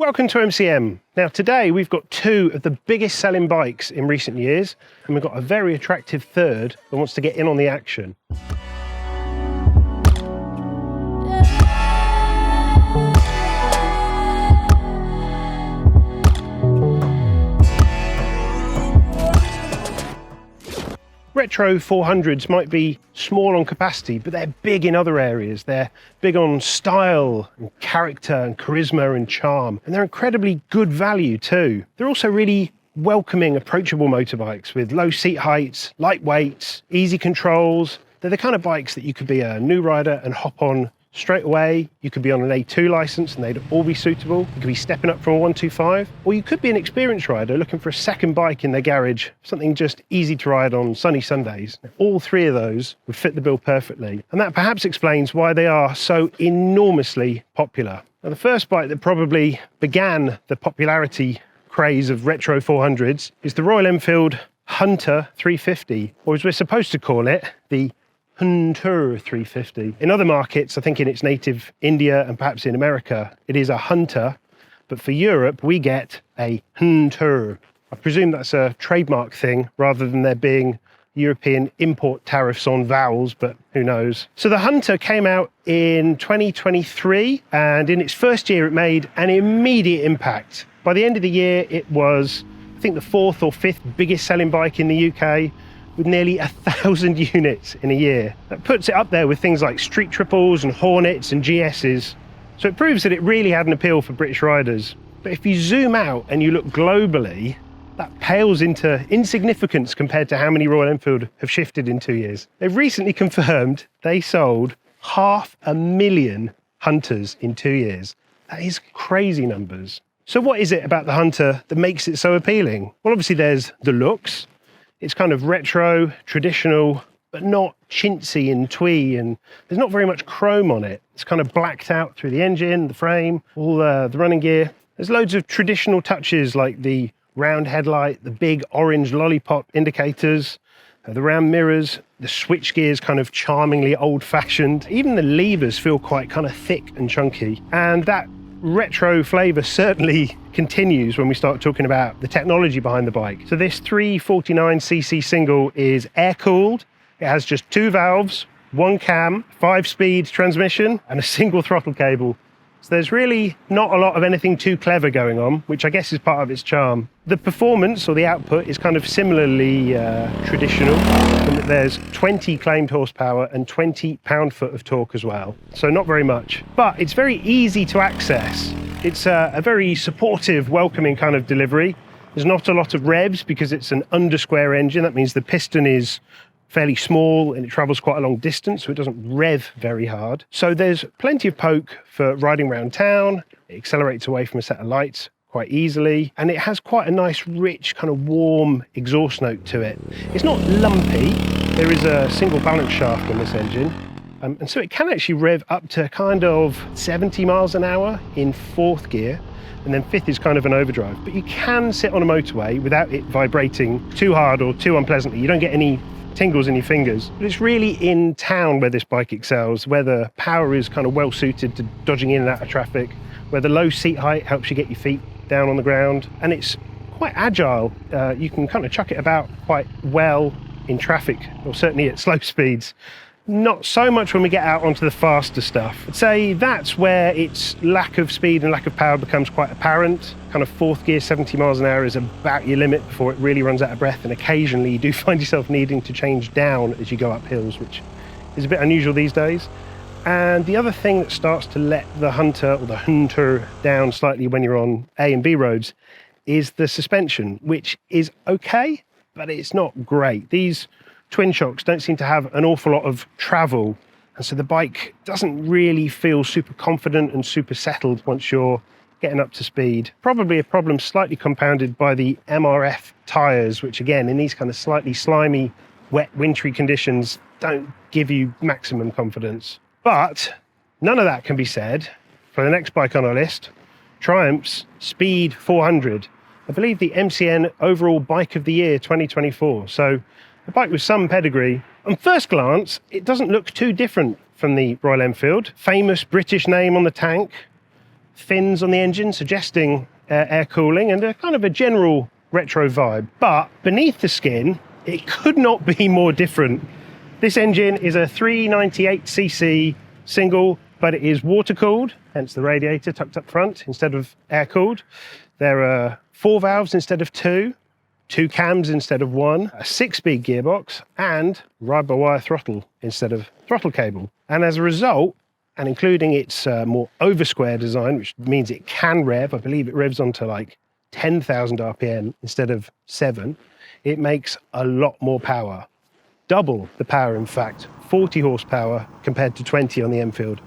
Welcome to MCN. Now today we've got two of the biggest selling bikes in recent years, and we've got a very attractive third that wants to get in on the action. Retro 400s might be small on capacity, but they're big in other areas. They're big on style and character and charisma and charm, and they're incredibly good value too. They're also really welcoming, approachable motorbikes with low seat heights, light weights, easy controls. They're the kind of bikes that you could be a new rider and hop on straight away. You could be on an A2 license and they'd all be suitable. You could be stepping up from a 125, or you could be an experienced rider looking for a second bike in their garage, something just easy to ride on sunny Sundays. All three of those would fit the bill perfectly, and that perhaps explains why they are so enormously popular. Now, the first bike that probably began the popularity craze of retro 400s is the Royal Enfield Hunter 350, or as we're supposed to call it, the HNTR 350. In other markets, I think in its native India and perhaps in America, it is a Hunter, but for Europe, we get a HNTR. I presume that's a trademark thing rather than there being European import tariffs on vowels, but who knows. So the Hunter came out in 2023, and in its first year, it made an immediate impact. By the end of the year, it was, I think, the fourth or fifth biggest selling bike in the UK, with nearly 1,000 units in a year. That puts it up there with things like Street Triples and Hornets and GSs. So it proves that it really had an appeal for British riders. But if you zoom out and you look globally, that pales into insignificance compared to how many Royal Enfield have shifted in 2 years. They've recently confirmed they sold 500,000 Hunters in 2 years. That is crazy numbers. So what is it about the Hunter that makes it so appealing? Well, obviously there's the looks. It's kind of retro, traditional, but not chintzy and twee, and there's not very much chrome on it. It's kind of blacked out through the engine, the frame, all the running gear. There's loads of traditional touches like the round headlight, the big orange lollipop indicators, the round mirrors, the switch gears kind of charmingly old-fashioned. Even the levers feel quite kind of thick and chunky, and that retro flavour certainly continues when we start talking about the technology behind the bike. So this 349cc single is air-cooled. It has just 2 valves, 1 cam, 5-speed transmission, and a single throttle cable. So there's really not a lot of anything too clever going on, which I guess is part of its charm. The performance, or the output, is kind of similarly traditional, in that there's 20 claimed horsepower and 20 pound-foot of torque as well. So not very much, but it's very easy to access. It's a very supportive, welcoming kind of delivery. There's not a lot of revs because it's an under-square engine. That means the piston is fairly small and it travels quite a long distance, so it doesn't rev very hard. So there's plenty of poke for riding around town. It accelerates away from a set of lights quite easily, and it has quite a nice, rich, kind of warm exhaust note to it. It's not lumpy. There is a single balance shaft on this engine, and so it can actually rev up to kind of 70 miles an hour in 4th gear, and then 5th is kind of an overdrive. But you can sit on a motorway without it vibrating too hard or too unpleasantly. You don't get any tingles in your fingers. But it's really in town where this bike excels, where the power is kind of well suited to dodging in and out of traffic, where the low seat height helps you get your feet down on the ground, and it's quite agile. You can kind of chuck it about quite well in traffic, or certainly at slow speeds. Not so much when we get out onto the faster stuff. I'd say that's where its lack of speed and lack of power becomes quite apparent. Kind of 4th gear, 70 miles an hour is about your limit before it really runs out of breath, and occasionally you do find yourself needing to change down as you go up hills, which is a bit unusual these days. And the other thing that starts to let the Hunter, or the Hunter, down slightly when you're on A and B roads is the suspension, which is okay, but it's not great. These twin shocks don't seem to have an awful lot of travel, and so the bike doesn't really feel super confident and super settled once you're getting up to speed. Probably a problem slightly compounded by the MRF tyres, which again, in these kind of slightly slimy, wet, wintry conditions, don't give you maximum confidence. But none of that can be said for the next bike on our list, Triumph's Speed 400. I believe the MCN overall Bike of the Year 2024. So a bike with some pedigree. On first glance, it doesn't look too different from the Royal Enfield. Famous British name on the tank, fins on the engine, suggesting air cooling and a kind of a general retro vibe. But beneath the skin, it could not be more different. This engine is a 398cc single, but it is water-cooled, hence the radiator tucked up front instead of air-cooled. There are 4 valves instead of 2, 2 cams instead of 1, a 6-speed gearbox, and ride-by-wire throttle instead of throttle cable. And as a result, and including its more over-square design, which means it can rev, I believe it revs onto like 10,000 RPM instead of 7, it makes a lot more power. Double the power, in fact, 40 horsepower compared to 20 on the Enfield.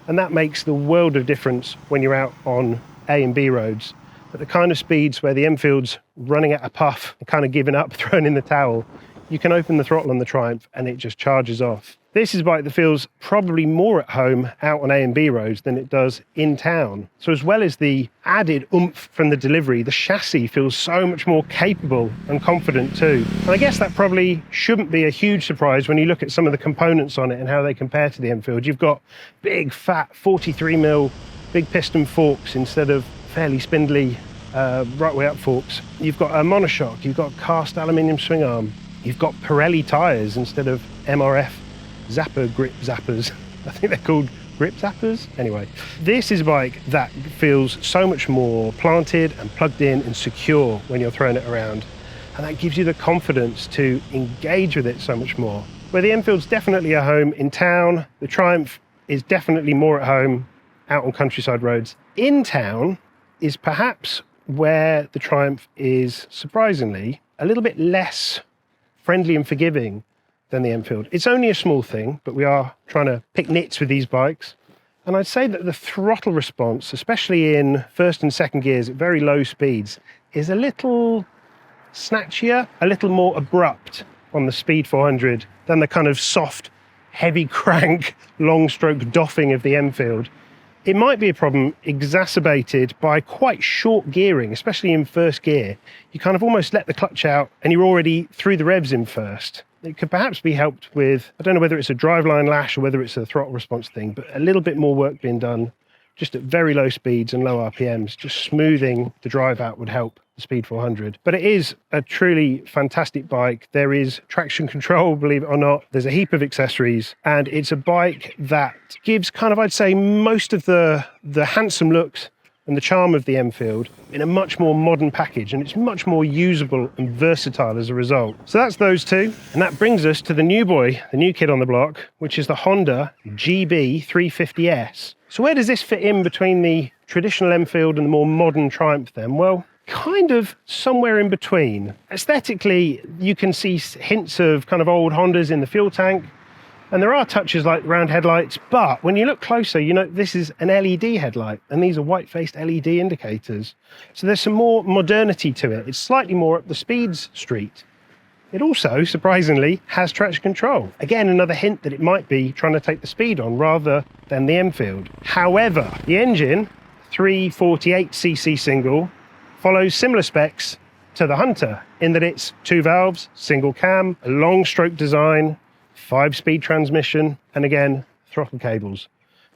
And that makes the world of difference when you're out on A and B roads. At the kind of speeds where the Enfield's running at a puff and kind of giving up, throwing in the towel, you can open the throttle on the Triumph and it just charges off. This is a bike that feels probably more at home out on A and B roads than it does in town. So as well as the added oomph from the delivery, the chassis feels so much more capable and confident too. And I guess that probably shouldn't be a huge surprise when you look at some of the components on it and how they compare to the Enfield. You've got big, fat 43mm big piston forks instead of fairly spindly right way up forks. You've got a monoshock, you've got cast aluminium swing arm, you've got Pirelli tyres instead of MRF Zapper grip zappers. I think they're called grip zappers. Anyway, this is a bike that feels so much more planted and plugged in and secure when you're throwing it around. And that gives you the confidence to engage with it so much more. Where the Enfield's definitely a home in town, the Triumph is definitely more at home out on countryside roads. In town is perhaps where the Triumph is surprisingly a little bit less friendly and forgiving than the Enfield. It's only a small thing, but we are trying to pick nits with these bikes. And I'd say that the throttle response, especially in first and second gears at very low speeds, is a little snatchier, a little more abrupt on the Speed 400 than the kind of soft, heavy crank, long stroke doffing of the Enfield. It might be a problem exacerbated by quite short gearing, especially in first gear. You kind of almost let the clutch out and you're already through the revs in first. It could perhaps be helped with, I don't know whether it's a driveline lash or whether it's a throttle response thing, but a little bit more work being done just at very low speeds and low RPMs. Just smoothing the drive out would help the Speed 400. But it is a truly fantastic bike. There is traction control, believe it or not. There's a heap of accessories, and it's a bike that gives kind of, I'd say, most of the handsome looks and the charm of the Enfield in a much more modern package, and it's much more usable and versatile as a result. So that's those two, and that brings us to the new boy, the new kid on the block, which is the Honda GB350S. So where does this fit in between the traditional Enfield and the more modern Triumph then? Well, kind of somewhere in between. Aesthetically, you can see hints of kind of old Hondas in the fuel tank, and there are touches like round headlights, but when you look closer, you know this is an LED headlight, and these are white-faced LED indicators. So there's some more modernity to it. It's slightly more up the speeds street. It also, surprisingly, has traction control. Again, another hint that it might be trying to take the speed on rather than the Enfield. However, the engine, 348cc single, follows similar specs to the Hunter in that it's 2 valves, single cam, a long stroke design, 5-speed transmission, and again, throttle cables.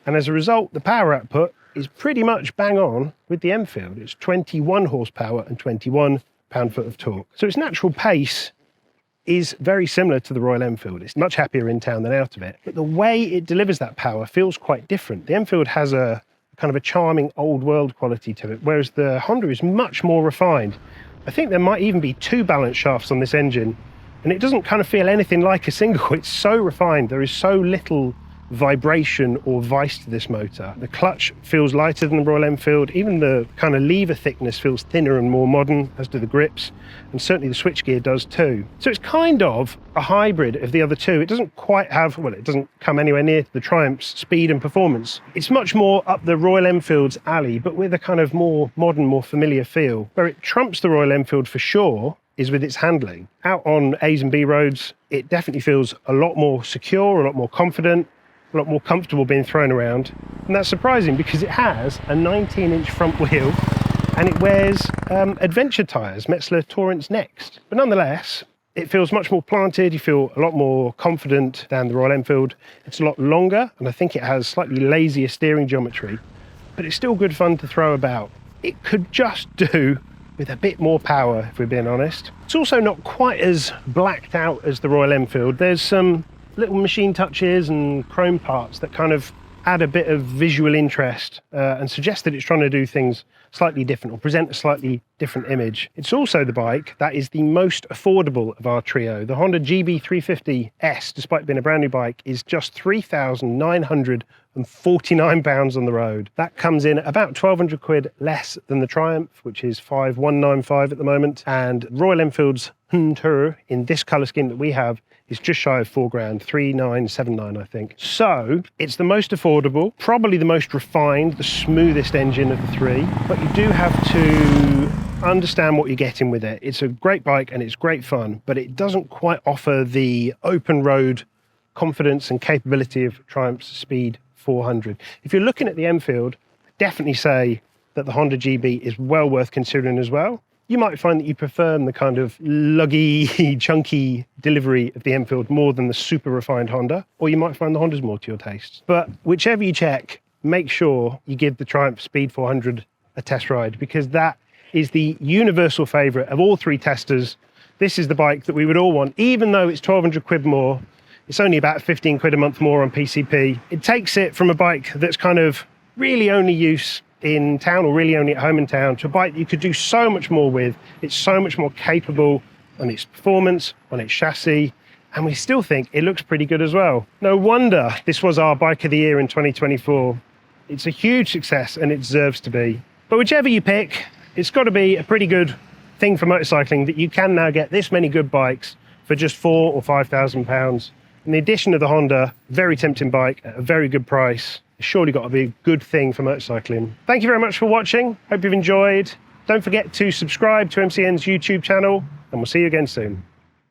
And as a result, the power output is pretty much bang on with the Enfield. It's 21 horsepower and 21 pound-foot of torque. So its natural pace is very similar to the Royal Enfield. It's much happier in town than out of it. But the way it delivers that power feels quite different. The Enfield has a kind of a charming old world quality to it, whereas the Honda is much more refined. I think there might even be 2 balance shafts on this engine, and it doesn't kind of feel anything like a single. It's so refined. There is so little vibration or vice to this motor. The clutch feels lighter than the Royal Enfield. Even the kind of lever thickness feels thinner and more modern, as do the grips, and certainly the switchgear does too. So it's kind of a hybrid of the other two. It doesn't quite have, well, it doesn't come anywhere near the Triumph's speed and performance. It's much more up the Royal Enfield's alley, but with a kind of more modern, more familiar feel. Where it trumps the Royal Enfield for sure is with its handling. Out on A's and B roads, it definitely feels a lot more secure, a lot more confident, a lot more comfortable being thrown around. And that's surprising because it has a 19-inch front wheel and it wears adventure tyres, Metzeler Torrents Next. But nonetheless, it feels much more planted. You feel a lot more confident than the Royal Enfield. It's a lot longer, and I think it has slightly lazier steering geometry. but it's still good fun to throw about. It could just do with a bit more power, if we're being honest. It's also not quite as blacked out as the Royal Enfield. There's some little machine touches and chrome parts that kind of add a bit of visual interest and suggest that it's trying to do things slightly different or present a slightly different image. It's also the bike that is the most affordable of our trio. The Honda GB350S, despite being a brand new bike, is just £3,949 on the road. That comes in at about 1,200 quid less than the Triumph, which is 5,195 at the moment, and Royal Enfield's HNTR in this colour scheme that we have is just shy of 4 grand, 3,979 I think. So it's the most affordable, probably the most refined, the smoothest engine of the three, but you do have to understand what you're getting with it. It's a great bike and it's great fun, but it doesn't quite offer the open road confidence and capability of Triumph's Speed 400. If you're looking at the Enfield, definitely say that the Honda GB is well worth considering as well. You might find that you prefer the kind of luggy, chunky delivery of the Enfield more than the super refined Honda, or you might find the Honda's more to your taste. But whichever you check, make sure you give the Triumph Speed 400 a test ride, because that is the universal favourite of all three testers. This is the bike that we would all want, even though it's 1,200 quid more. It's only about 15 quid a month more on PCP. It takes it from a bike that's kind of really only use in town or really only at home in town to a bike that you could do so much more with. It's so much more capable on its performance, on its chassis, and we still think it looks pretty good as well. No wonder this was our bike of the year in 2024. It's a huge success and it deserves to be. But whichever you pick, it's got to be a pretty good thing for motorcycling that you can now get this many good bikes for just £4,000 or £5,000. And the addition of the Honda, very tempting bike at a very good price, it's surely got to be a good thing for motorcycling. Thank you very much for watching. Hope you've enjoyed. Don't forget to subscribe to MCN's YouTube channel, and we'll see you again soon.